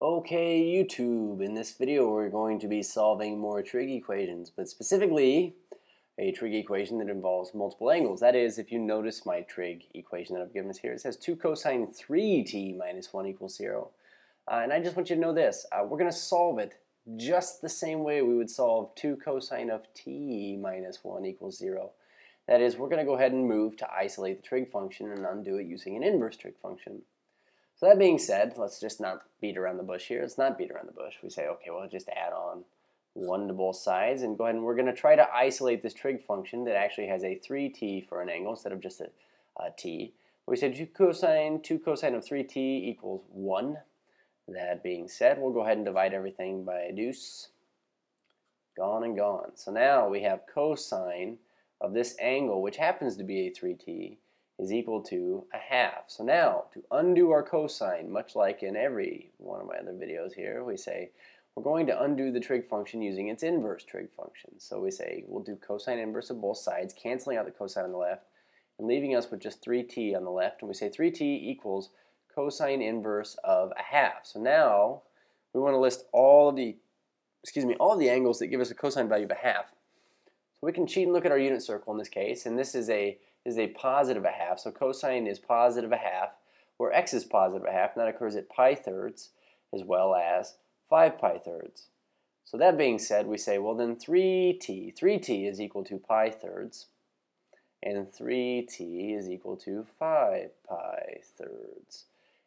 Okay, YouTube, in this video we're going to be solving more trig equations, but specifically a trig equation that involves multiple angles. That is, if you notice my trig equation that I've given us here, it says 2 cosine 3t minus 1 equals 0. And I just want you to know this, we're going to solve it just the same way we would solve 2 cosine of t minus 1 equals 0. That is, we're going to go ahead and move to isolate the trig function and undo it using an inverse trig function. So that being said, let's just not beat around the bush here. Let's not beat around the bush. We say, okay, well, just add on 1 to both sides and go ahead and we're going to try to isolate this trig function that actually has a 3t for an angle instead of just a t. We say 2 cosine of 3t equals 1. That being said, we'll go ahead and divide everything by a deuce. Gone and gone. So now we have cosine of this angle, which happens to be a 3t, is equal to a half. So now, to undo our cosine, much like in every one of my other videos here, we say we're going to undo the trig function using its inverse trig function. So we say we'll do cosine inverse of both sides, canceling out the cosine on the left, and leaving us with just 3t on the left. And we say 3t equals cosine inverse of a half. So now, we want to list all of the angles that give us a cosine value of a half. So we can cheat and look at our unit circle in this case, and this is a positive a half, so cosine is positive a half, where x is positive a half, and that occurs at pi thirds as well as 5 pi thirds. So that being said, we say, well then 3t is equal to pi thirds, and 3t is equal to 5 pi thirds.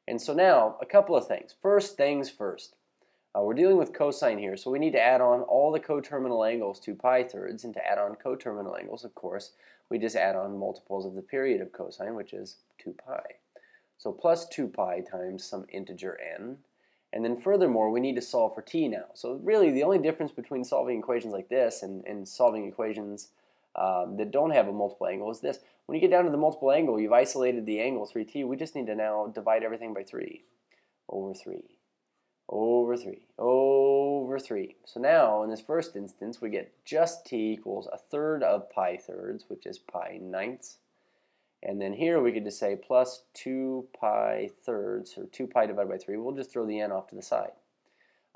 And so now, a couple of things. First things first. We're dealing with cosine here, so we need to add on all the coterminal angles to pi thirds, and to add on coterminal angles, of course, we just add on multiples of the period of cosine, which is 2 pi. So plus 2 pi times some integer n, and then furthermore, we need to solve for t now. So really, the only difference between solving equations like this and solving equations that don't have a multiple angle is this. When you get down to the multiple angle, you've isolated the angle 3t, we just need to now divide everything by 3 over 3. Over 3, over 3. So now, in this first instance, we get just t equals a third of pi thirds, which is pi ninths. And then here we could just say plus 2 pi thirds, or 2 pi divided by 3. We'll just throw the n off to the side.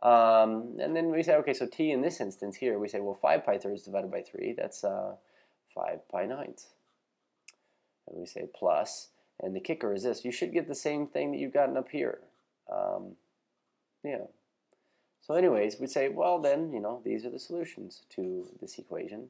And then we say, okay, so t in this instance here, we say, well, 5 pi thirds divided by 3, that's 5 pi ninths. And we say plus, and the kicker is this, you should get the same thing that you've gotten up here. Yeah. So anyways, we'd say, well then, these are the solutions to this equation.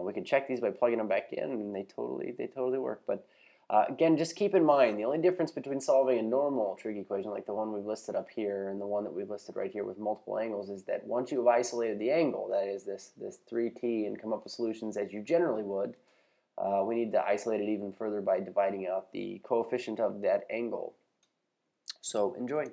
We can check these by plugging them back in, and they totally work. But again, just keep in mind, the only difference between solving a normal trig equation like the one we've listed up here and the one that we've listed right here with multiple angles is that once you've isolated the angle, that is this 3t, and come up with solutions as you generally would, we need to isolate it even further by dividing out the coefficient of that angle. So enjoy.